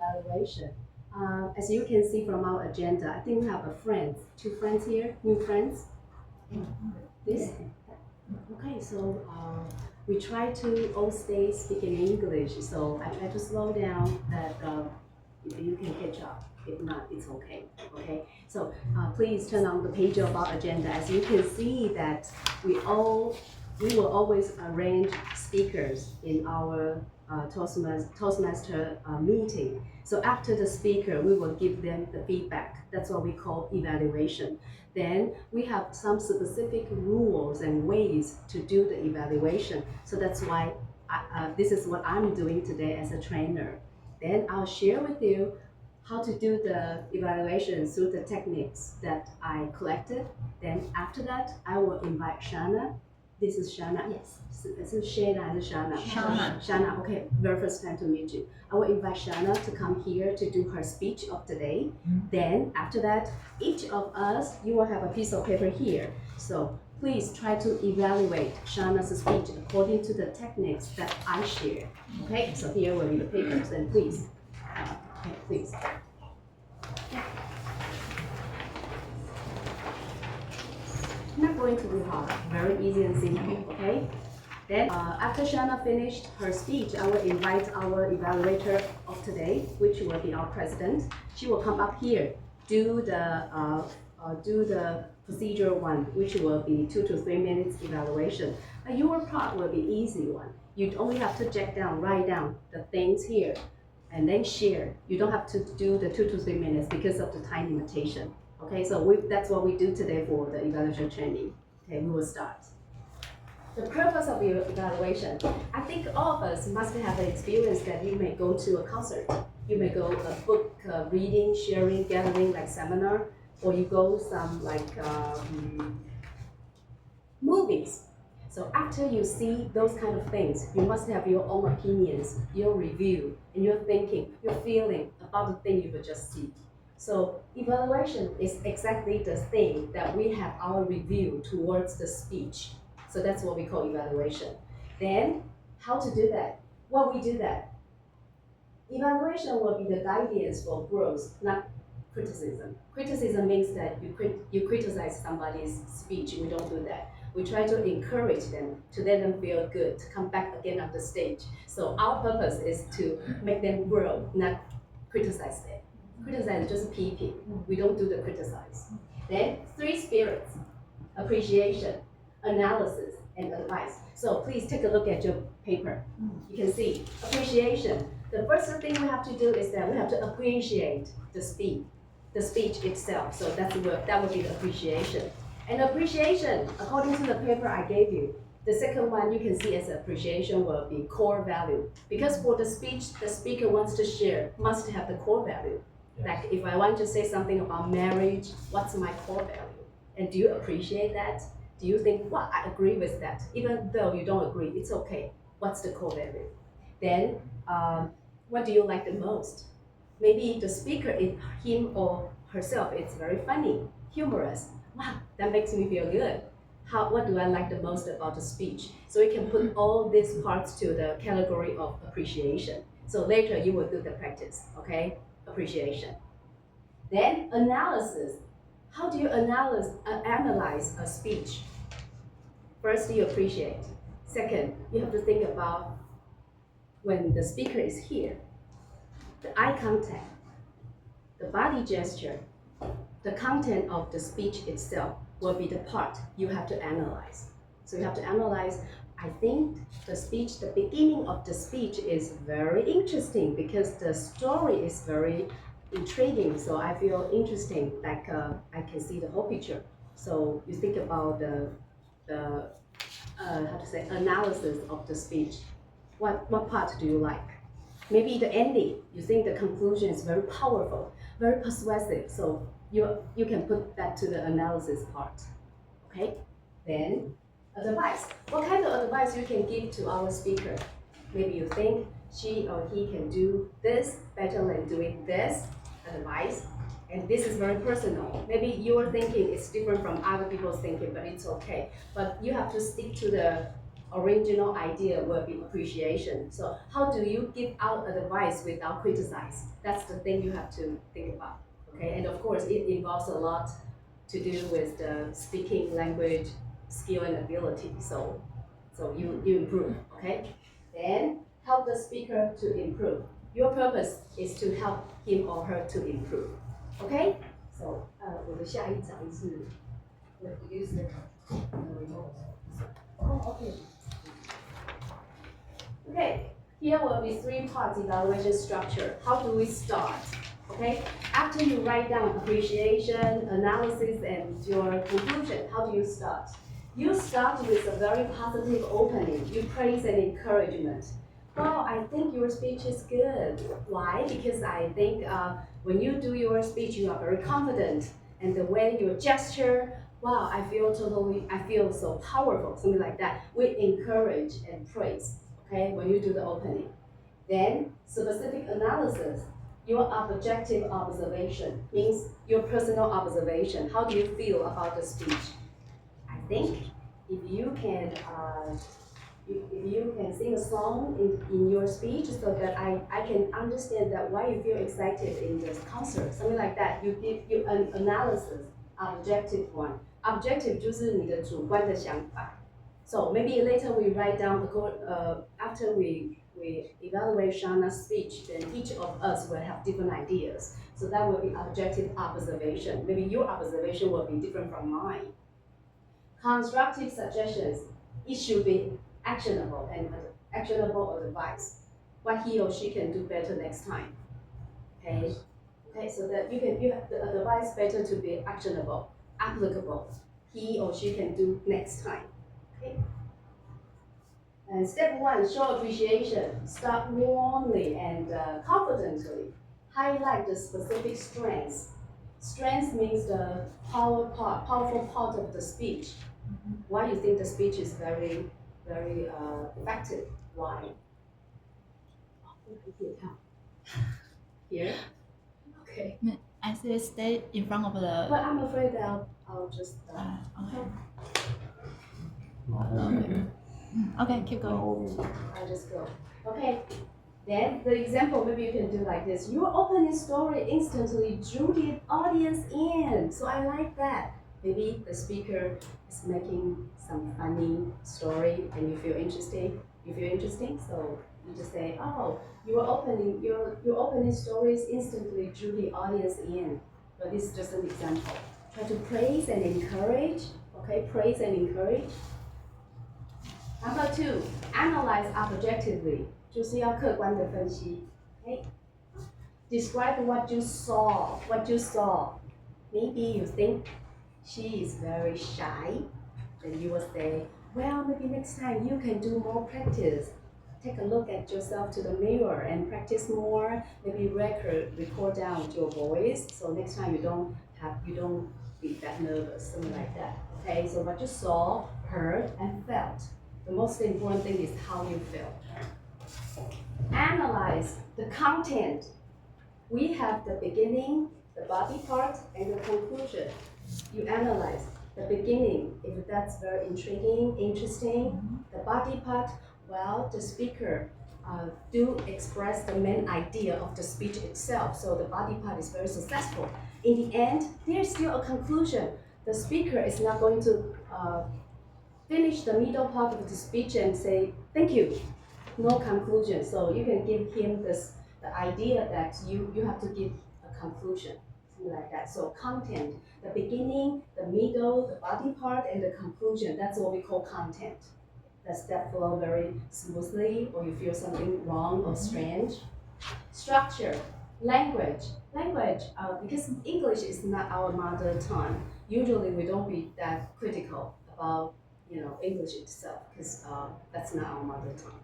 evaluation. As you can see from our agenda, I think we have two friends here, new friends. This? Okay, so we try to all stay speaking English, so I try to slow down that if you can catch up. If not, it's okay. Okay, so please turn on the page of our agenda. As you can see that we will always arrange speakers in our Toastmaster meeting. So after the speaker, we will give them the feedback. That's what we call evaluation. Then we have some specific rules and ways to do the evaluation. So that's why this is what I'm doing today as a trainer. Then I'll share with you how to do the evaluation through the techniques that I collected. Then after that, I will invite Shana. This is Shana. Yes. This is Shana and Shana. Shana, okay, very first time to meet you. I will invite Shana to come here to do her speech of today. Then after that, each of us, you will have a piece of paper here. So please try to evaluate Shana's speech according to the techniques that I share. Okay, so here will be the papers, and please. Okay, please. Not going to be hard, very easy and simple, okay? Then after Shana finished her speech, I will invite our evaluator of today, which will be our president. She will come up here, do the procedure one, which will be 2 to 3 minutes evaluation. Your part will be easy one. You only have to write down the things here, and then share. You don't have to do the 2 to 3 minutes because of the time limitation. Okay, so that's what we do today for the evaluation training. Okay, we will start. The purpose of your evaluation, I think all of us must have the experience that you may go to a concert. You may go a book reading, sharing, gathering like seminar, or you go some like movies. So after you see those kind of things, you must have your own opinions, your review, and your thinking, your feeling about the thing you will just see. So evaluation is exactly the thing that we have our review towards the speech. So that's what we call evaluation. Then how to do that? Well, we do that. Evaluation will be the guidance for growth, not criticism. Criticism means that you criticize somebody's speech. We don't do that. We try to encourage them, to let them feel good, to come back again on the stage. So our purpose is to make them grow, not criticize them. Criticize is just peeping. We don't do the criticize. Then 3 spirits: appreciation, analysis, and advice. So please take a look at your paper. You can see appreciation. The first thing we have to do is that we have to appreciate the speech itself. So that would be the appreciation. And appreciation, according to the paper I gave you, the second one you can see as appreciation will be core value. Because for the speech, the speaker wants to share, must have the core value. Yes. Like if I want to say something about marriage, what's my core value? And do you appreciate that? Do you think, well, I agree with that? Even though you don't agree, it's okay. What's the core value? Then, what do you like the most? Maybe the speaker, him or herself, it's very funny, humorous. Wow, that makes me feel good. What do I like the most about the speech? So we can put all these parts to the category of appreciation. So later you will do the practice, okay? Appreciation. Then analysis. How do you analyze a speech? First, you appreciate. Second, you have to think about when the speaker is here, the eye contact, the body gesture, the content of the speech itself will be the part you have to analyze. So you have to analyze, I think the beginning of the speech is very interesting because the story is very intriguing. So I feel interesting, like I can see the whole picture. So you think about the analysis of the speech. What part do you like? Maybe the ending, you think the conclusion is very powerful, very persuasive. So you can put that to the analysis part, okay? Then advice. What kind of advice you can give to our speaker? Maybe you think she or he can do this better than doing this, advice. And this is very personal. Maybe your thinking is different from other people's thinking, but it's okay. But you have to stick to the original idea will be appreciation. So how do you give out advice without criticize? That's the thing you have to think about. Okay, and of course it involves a lot to do with the speaking language skill and ability. So you improve. Okay, then help the speaker to improve. Your purpose is to help him or her to improve. Okay, so 我的下一章是 use the remote. Oh, okay. Okay, here will be 3 parts evaluation structure. How do we start? Okay, after you write down appreciation, analysis, and your conclusion, how do you start? You start with a very positive opening. You praise and encouragement. Wow, I think your speech is good. Why? Because I think when you do your speech, you are very confident. And the way you gesture, wow, I feel so powerful, something like that. We encourage and praise, okay, when you do the opening. Then, specific analysis, your objective observation, means your personal observation. How do you feel about the speech? I think if you can sing a song in your speech so that I can understand that why you feel excited in this concert, something like that. You give you an analysis, objective one. Objective 就是你的主观的想法. So maybe later we write down after we evaluate Shana's speech, then each of us will have different ideas. So that will be objective observation. Maybe your observation will be different from mine. Constructive suggestions, it should be actionable advice. What he or she can do better next time. Okay, so that you have the advice better to be actionable, applicable. He or she can do next time. Okay. And step 1, show appreciation. Start warmly and confidently. Highlight the specific strengths. Strength means the powerful part of the speech. Why you think the speech is very, very effective? Why? Here? Okay. I say stay in front of the. But I'm afraid that I'll just. Okay, keep going. I'll just go. Okay. Then the example maybe you can do like this. Your opening story instantly drew the audience in. So I like that. Maybe the speaker is making some funny story and you feel interesting. So you just say, oh, your opening stories instantly drew the audience in. But this is just an example. Try to praise and encourage. Okay, praise and encourage. Number 2, analyze objectively. 就是要客观的分析. Okay? Describe what you saw. Maybe you think she is very shy. Then you will say, well, maybe next time you can do more practice. Take a look at yourself to the mirror and practice more. Maybe record down your voice. So next time you don't be that nervous, something like that. Okay, so what you saw, heard, and felt. The most important thing is how you feel. Analyze the content. We have the beginning, the body part, and the conclusion. You analyze the beginning, if that's very intriguing, interesting. The body part, well, the speaker do express the main idea of the speech itself, so the body part is very successful. In the end, there's still a conclusion. The speaker is not going to finish the middle part of the speech and say, thank you. No conclusion. So you can give him the idea that you have to give a conclusion, something like that. So content, the beginning, the middle, the body part, and the conclusion, that's what we call content. Does that flow very smoothly, or you feel something wrong or strange? Structure, language, because English is not our mother tongue. Usually we don't be that critical about English itself, because that's not our mother tongue.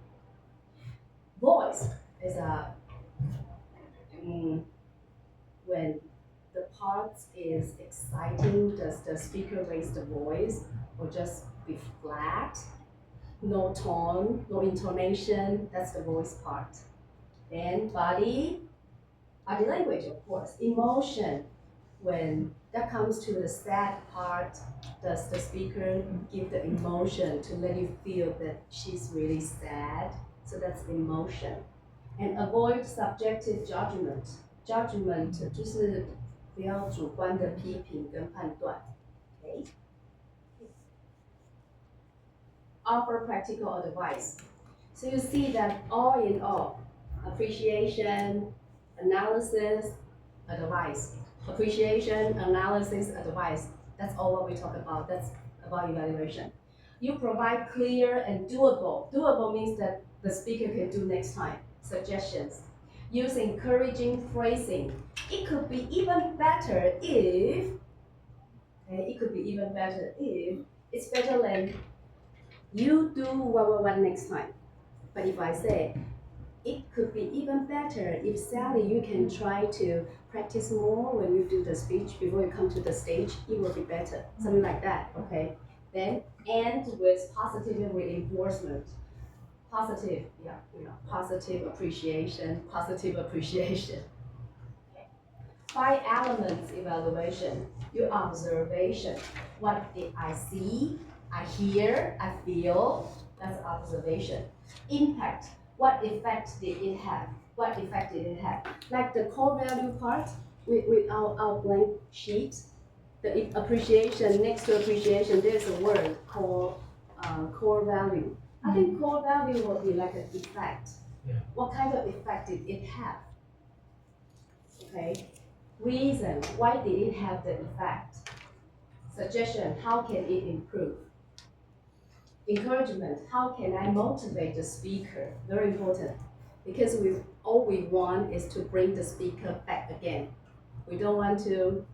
Voice is when the part is exciting, does the speaker raise the voice or just be flat? No tone, no intonation, that's the voice part. Then body language, of course. Emotion, when that comes to the sad part, does the speaker give the emotion to let you feel that she's really sad? So that's emotion. And avoid subjective judgment. Judgment 就是不要主观的批评跟判断。Okay? Offer practical advice. So you see that all in all, appreciation, analysis, advice. Appreciation, analysis, advice. That's all what we talk about. That's about evaluation. You provide clear and doable. Doable means that the speaker can do next time. Suggestions. Use encouraging phrasing. It could be even better if, it's better than you do what next time. But if I say, it could be even better if Sally, you can try to practice more when you do the speech before you come to the stage, it will be better. Something like that, okay? Then end with positive reinforcement. Positive, positive appreciation. Okay. 5 elements evaluation. Your observation. What did I see? I hear, I feel. That's observation. Impact. What effect did it have? Like the core value part with our blank sheet, the appreciation, next to appreciation, there's a word called core value. I think core value will be like an effect. Yeah. What kind of effect did it have? Okay. Reason, why did it have the effect? Suggestion, how can it improve? Encouragement, how can I motivate the speaker? Very important, because all we want is to bring the speaker back again. We don't want to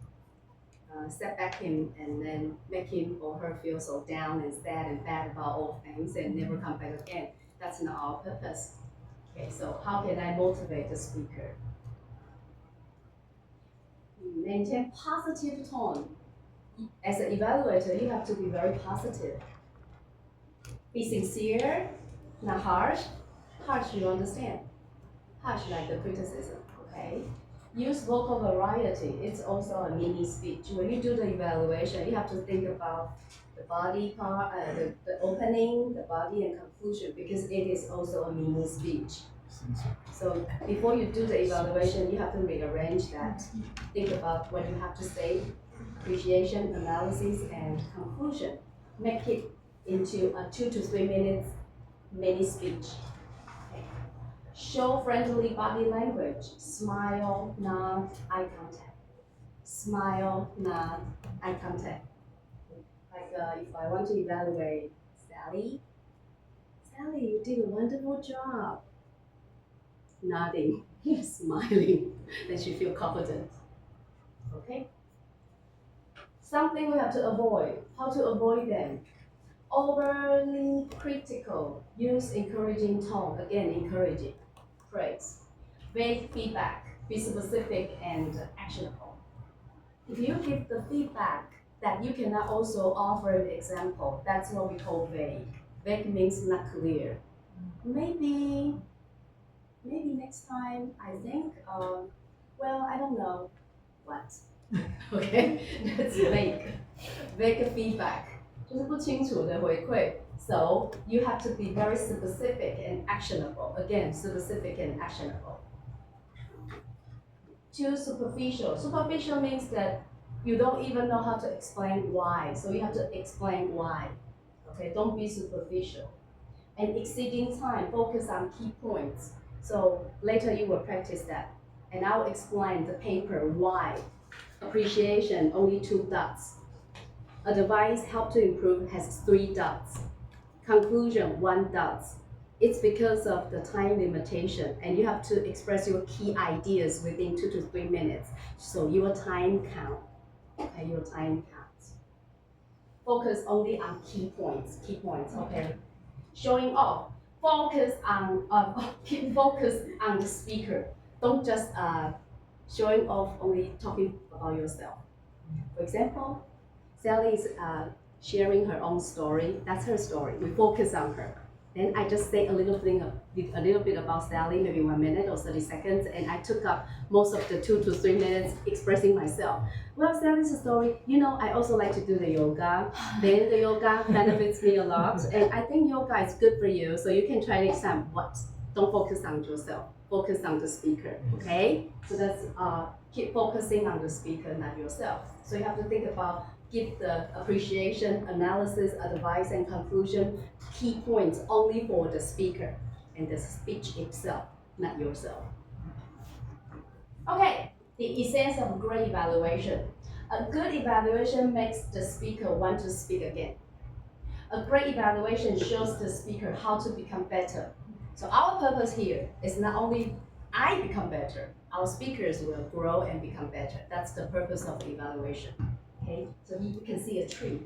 set back him and then make him or her feel so down and sad and bad about all things and never come back again. That's not our purpose. Okay, so how can I motivate the speaker? Maintain positive tone. As an evaluator, you have to be very positive. Be sincere, not harsh. Harsh, you understand. Harsh like the criticism, okay? Use vocal variety. It's also a mini speech. When you do the evaluation, you have to think about the body part, the opening, the body, and conclusion, because it is also a mini speech. So before you do the evaluation, you have to rearrange that. Think about what you have to say, appreciation, analysis, and conclusion. Make it into a 2 to 3 minutes mini speech. Show friendly body language. Smile, nod, eye contact. Smile, nod, eye contact. Like if I want to evaluate Sally, you did a wonderful job. Nodding, smiling, then she feels confident. Okay? Something we have to avoid. How to avoid them? Overly critical. Use encouraging tone. Again, encouraging. Praise. Vague feedback. Be specific and actionable. If you give the feedback that you cannot also offer an example, that's what we call vague. Vague means not clear. Maybe next time, I think, I don't know what. Okay, that's vague. Vague feedback. 就是不清楚的回馈. So you have to be very specific and actionable. Again, specific and actionable. Too superficial. Superficial means that you don't even know how to explain why. So you have to explain why. Okay, don't be superficial. And exceeding time, focus on key points. So later you will practice that. And I'll explain the paper why. Appreciation, only 2 dots. Advice, help to improve, has 3 dots. Conclusion, 1 dot. It's because of the time limitation, and you have to express your key ideas within 2 to 3 minutes. So your time count. Okay, your time counts. Focus only on key points, okay? Showing off. Focus on the speaker. Don't just showing off, only talking about yourself. For example, Sally is sharing her own story. That's her story. We focus on her. Then I just say a little bit about Sally, maybe 1 minute or 30 seconds, and I took up most of the 2 to 3 minutes expressing myself. Well, Sally's story, I also like to do the yoga. Then the yoga benefits me a lot, and I think yoga is good for you, so you can try next time. Don't focus on yourself, focus on the speaker, okay? So that's keep focusing on the speaker, not yourself. So you have to think about, give the appreciation, analysis, advice, and conclusion key points only for the speaker and the speech itself, not yourself. Okay, the essence of great evaluation. A good evaluation makes the speaker want to speak again. A great evaluation shows the speaker how to become better. So our purpose here is not only I become better, our speakers will grow and become better. That's the purpose of the evaluation. Okay, so you can see a tree.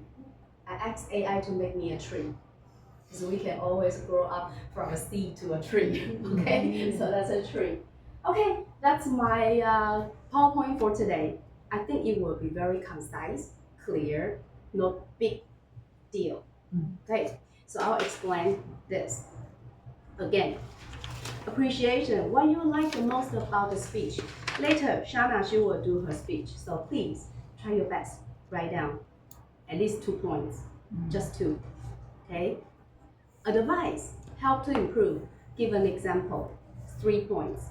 I asked AI to make me a tree. So we can always grow up from a seed to a tree. Okay, so that's a tree. Okay, that's my PowerPoint for today. I think it will be very concise, clear, no big deal. Okay, so I'll explain this. Again, appreciation, what you like the most about the speech. Later, Shana, she will do her speech. So please, try your best. Write down at least 2 points, just 2, okay? Advice, help to improve. Give an example, 3 points.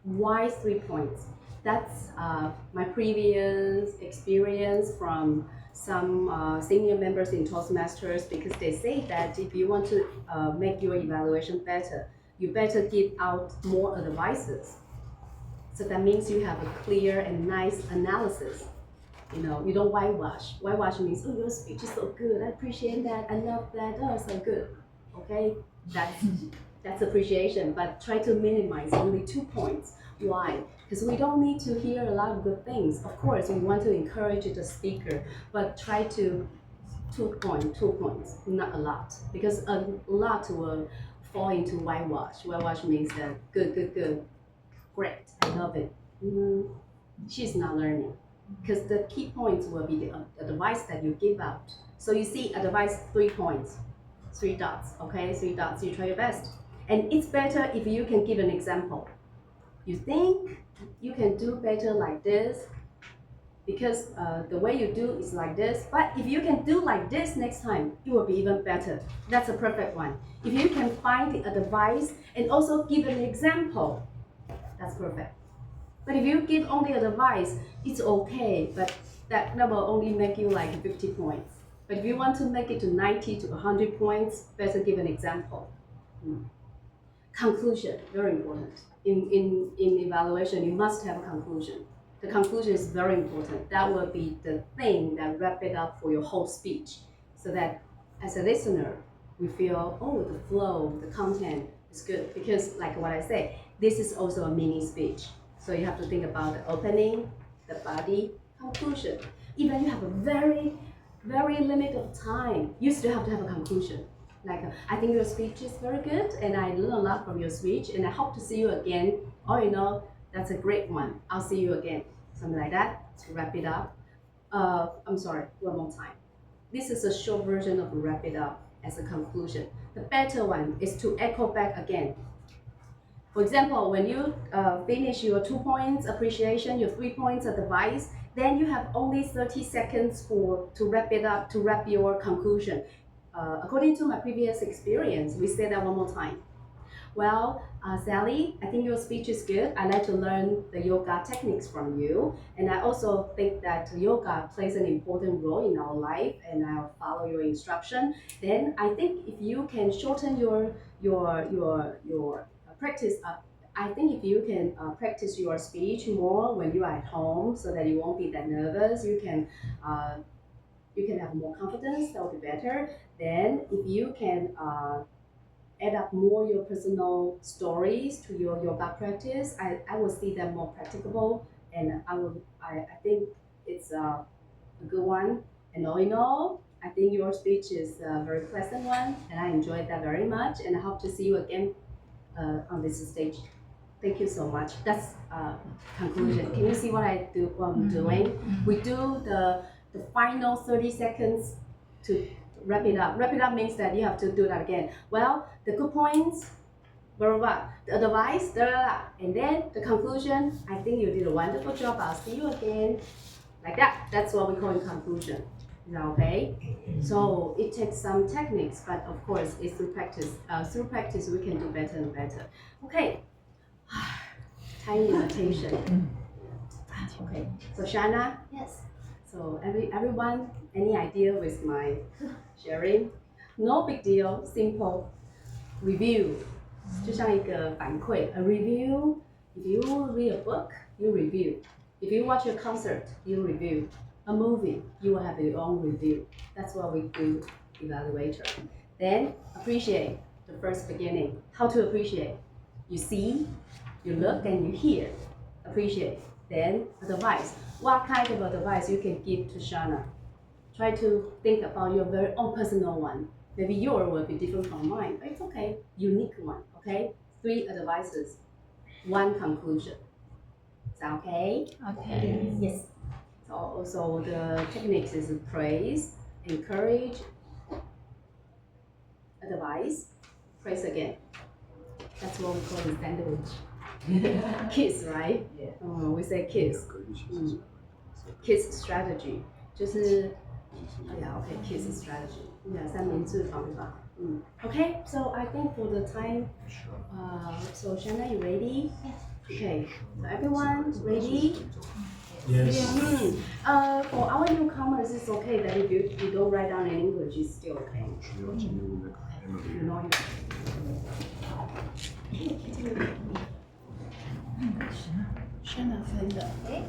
Why 3 points? That's my previous experience from some senior members in Toastmasters, because they say that if you want to make your evaluation better, you better give out more advices. So that means you have a clear and nice analysis. You don't whitewash. Whitewash means, oh, your speech is so good. I appreciate that. I love that. Oh, so good. Okay, that's appreciation. But try to minimize only 2 points. Why? Because we don't need to hear a lot of good things. Of course, we want to encourage the speaker, but try to 2 points, not a lot, because a lot will fall into whitewash. Whitewash means that good, great, I love it. She's not learning. Because the key points will be the advice that you give out. So you see, advice 3 points, 3 dots, okay? 3 dots, you try your best. And it's better if you can give an example. You think you can do better like this, because the way you do is like this, but if you can do like this next time, it will be even better. That's a perfect one. If you can find the advice and also give an example, that's perfect. But if you give only advice, it's okay, but that will only make you like 50 points. But if you want to make it to 90 to 100 points, better give an example. Conclusion, very important. In evaluation, you must have a conclusion. The conclusion is very important. That will be the thing that wrap it up for your whole speech, so that as a listener, we feel, oh, the flow, the content is good. Because like what I say, this is also a mini speech. So you have to think about the opening, the body, conclusion. Even you have a very, very limited time, you still have to have a conclusion. Like, I think your speech is very good, and I learned a lot from your speech, and I hope to see you again. Or, that's a great one. I'll see you again. Something like that to wrap it up. I'm sorry, one more time. This is a short version of wrap it up as a conclusion. The better one is to echo back again. For example, when you finish your 2 points appreciation, your 3 points advice, then you have only 30 seconds to wrap it up, to wrap your conclusion. According to my previous experience, we say that one more time. Well, Sally, I think your speech is good. I'd like to learn the yoga techniques from you. And I also think that yoga plays an important role in our life, and I'll follow your instruction. Then I think if you can shorten your practice up, I think if you can practice your speech more when you are at home, so that you won't be that nervous, you can have more confidence, that will be better. Then if you can add up more your personal stories to your yoga practice, I will see them more practicable, and I think it's a good one. And all in all, I think your speech is a very pleasant one, and I enjoyed that very much, and I hope to see you again on this stage. Thank you so much. That's conclusion. Can you see what I'm doing? We do the final 30 seconds to wrap it up. Wrap it up means that you have to do that again. Well, the good points, blah, blah, blah, the advice, blah, blah, blah, and then the conclusion. I think you did a wonderful job. I'll see you again. Like that. That's what we call in conclusion. Is that okay? So it takes some techniques, but of course it's through practice. Through practice, we can do better and better. Okay. Tiny invitation. Okay. So Shana. Yes. So everyone, any idea with my sharing? No big deal. Simple. Review. 就像一个反馈 a review. If you read a book, you review. If you watch a concert, you review. A movie, you will have your own review. That's what we do, evaluator. Then appreciate the first beginning. How to appreciate? You see, you look, and you hear. Appreciate. Then advice. What kind of advice you can give to Shana? Try to think about your very own personal one. Maybe yours will be different from mine, but it's okay. Unique one, okay? 3 advices, 1 conclusion. Is that okay? Okay. Yes. So also the techniques is praise, encourage, advice, praise again. That's what we call the sandwich. Kiss, right? Yeah. We say kiss. Kiss strategy. 就是okay, kiss strategy. 三明治方法。Okay, so I think for the time, so Shanna, you ready? Yes. Okay, so everyone ready? Yes. For our newcomers, it's okay that if you don't write down in English, it's still okay. You know it. Okay.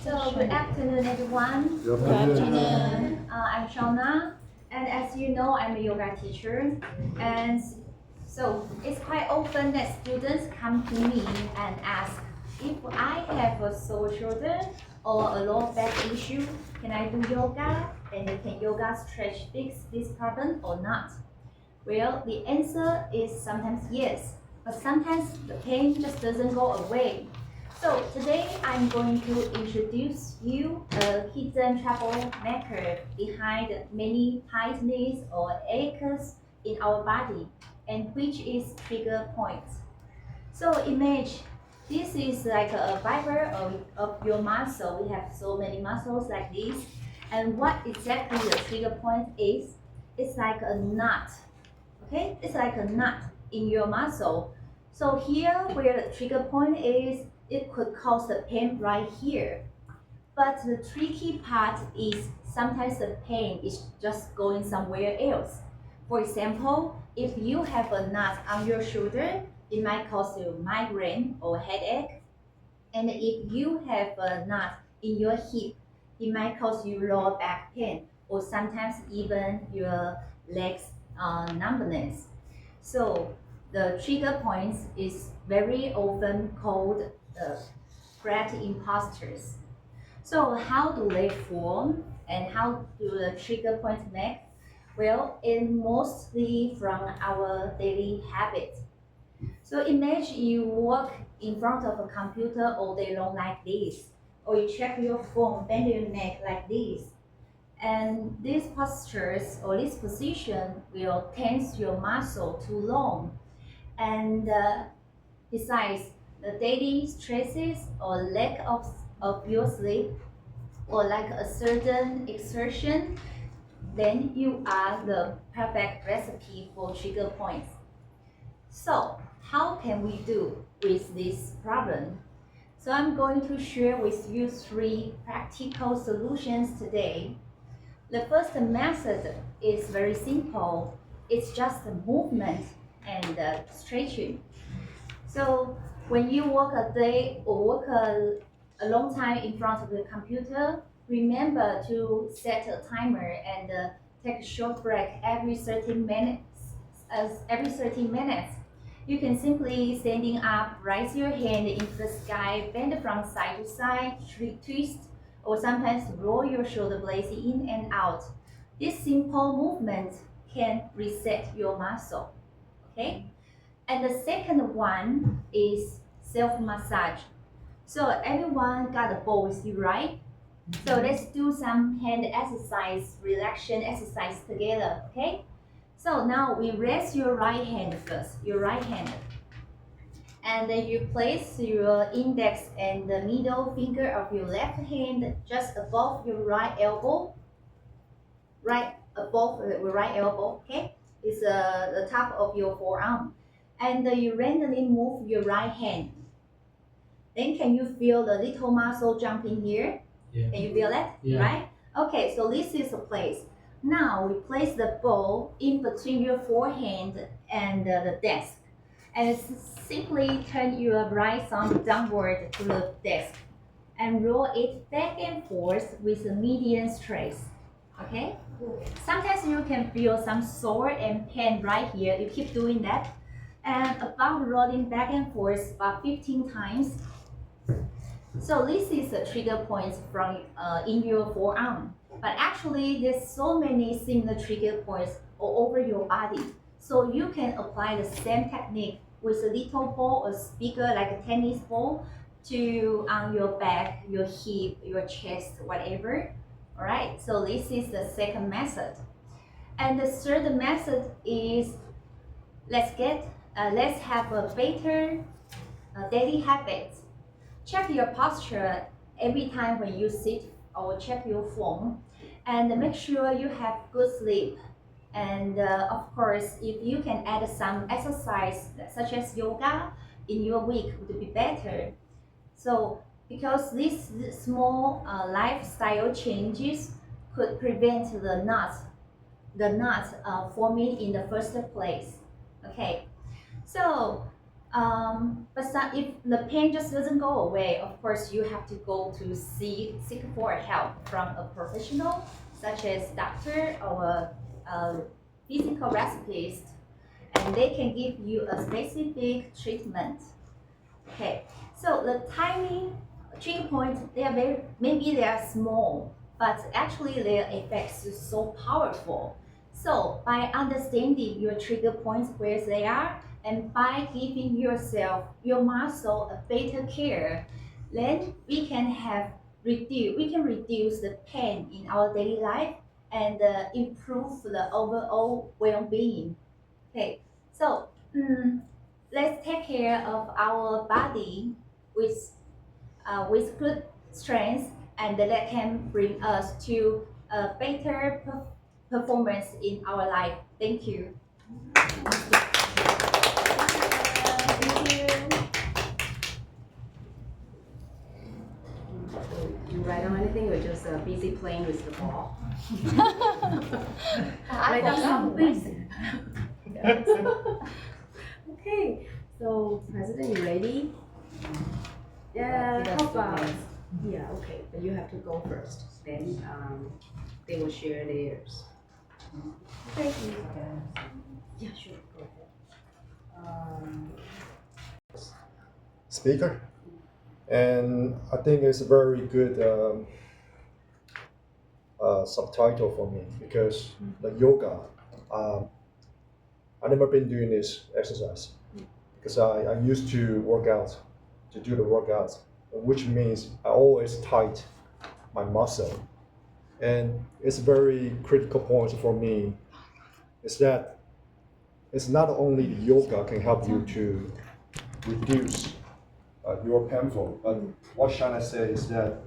So good afternoon, everyone. Good afternoon. I'm Shauna, and as you know, I'm a yoga teacher, and so it's quite often that students come to me and ask if I have a sore shoulder or a low back issue, can I do yoga? And can yoga stretch fix this problem or not? Well, the answer is sometimes yes, but sometimes the pain just doesn't go away. So today I'm going to introduce you a hidden troublemaker behind many tightness or aches in our body, and which is trigger points. So imagine this is like a fiber of your muscle. We have so many muscles like this, and what exactly the trigger point is, it's like a knot. Okay, it's like a knot in your muscle. So here where the trigger point is, it could cause the pain right here. But the tricky part is sometimes the pain is just going somewhere else. For example, if you have a knot on your shoulder, it might cause you migraine or headache. And if you have a knot in your hip, it might cause you lower back pain or sometimes even your legs numbness. So the trigger points is very often called the threat imposters. So how do they form and how do the trigger points make? Well, it's mostly from our daily habits. So imagine you work in front of a computer all day long like this, or you check your phone, bend your neck like this. And these postures or this position will tense your muscle too long. And besides, the daily stresses or lack of your sleep or like a certain exertion, then you are the perfect recipe for trigger points. So how can we do with this problem? So I'm going to share with you 3 practical solutions today. The first method is very simple. It's just a movement and stretching. So when you work a day or work a long time in front of the computer, remember to set a timer and take a short break every 30 minutes. You can simply standing up, raise your hand into the sky, bend from side to side, twist, or sometimes roll your shoulder blades in and out. This simple movement can reset your muscle. Okay? And the second one is self-massage. So everyone got a ball with you, right? So let's do some hand exercise, relaxation exercise together, okay? So now we raise your right hand first, your right hand. And then you place your index and the middle finger of your left hand just above your right elbow. Right above the right elbow, okay? It's the top of your forearm. And you randomly move your right hand. Then can you feel the little muscle jumping here? Yeah. Can you feel that? Yeah. Right? Okay, so this is the place. Now we place the ball in between your forehand and the desk. And simply turn your right thumb downward to the desk. And roll it back and forth with a medium stress. Okay? Sometimes you can feel some sore and pain right here. You keep doing that. And about rolling back and forth about 15 times. So this is a trigger points from in your forearm. But actually, there's so many similar trigger points all over your body. So you can apply the same technique with a little ball or bigger like a tennis ball to on your back, your hip, your chest, whatever. All right. So this is the second method. And the third method is let's have a better daily habit. Check your posture every time when you sit or check your phone, and make sure you have good sleep. And of course, if you can add some exercise such as yoga in your week would be better. So because these small lifestyle changes could prevent the knot forming in the first place. Okay, so if the pain just doesn't go away, of course you have to go to seek for help from a professional such as doctor or a physical therapist, and they can give you a specific treatment. Okay, so the tiny trigger points, maybe they are small, but actually their effects are so powerful. So by understanding your trigger points where they are, and by giving yourself, your muscle a better care, then we can reduce the pain in our daily life and improve the overall well-being. Okay, so let's take care of our body with good strength, and that can bring us to a better performance in our life. Thank you. Do you write down anything, or just busy playing with the ball? I Write down don't something. Okay, so President, you ready? Yeah, how about? Yeah, okay, but you have to go first. Then they will share theirs. Okay. Yeah, sure. Go ahead. Speaker, and I think it's a very good subtitle for me because the yoga. I've never been doing this exercise because I used to do the workouts, which means I always tight my muscle, and it's a very critical point for me. Is that it's not only the yoga can help you to reduce your painful, but what Shana said is that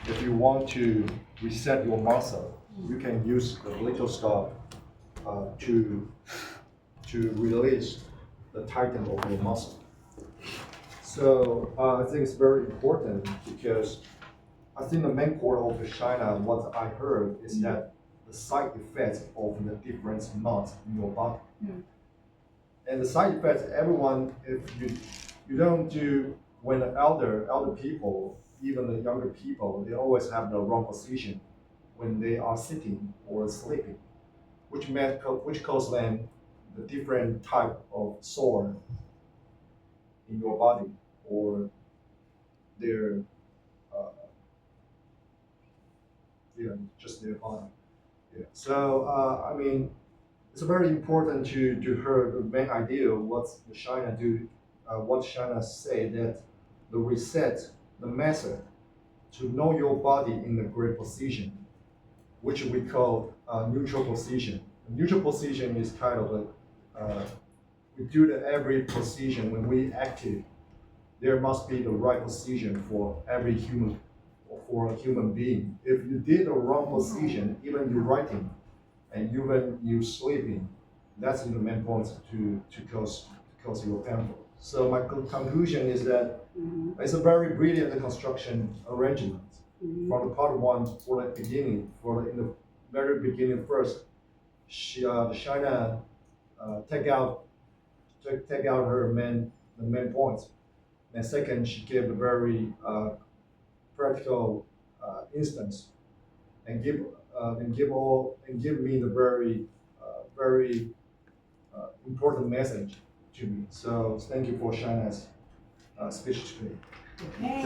if you want to reset your muscle, you can use the little stuff to release the tightening of your muscle. So I think it's very important because I think the main core of the China, what I heard is that the side effects of the different knots in your body. And the side effects, everyone, if you don't do, when the elder people, even the younger people, they always have the wrong position when they are sitting or sleeping, which cause them the different type of sore in your body or their just their body. Yeah. So I mean, it's very important to her the main idea what the China do, what China say that the reset, the method to know your body in a great position, which we call neutral position. A neutral position is kind of we do the every position when we active. There must be the right position for every human, or for a human being. If you did the wrong position, even you writing, and even you sleeping, that's the main point to cause you painful. So my conclusion is that it's a very brilliant construction arrangement. From the part one for the beginning, in the very beginning first, China take out her the main points. And second, she gave a very practical instance, and give me the very important message to me. So thank you for China's speech today. Okay.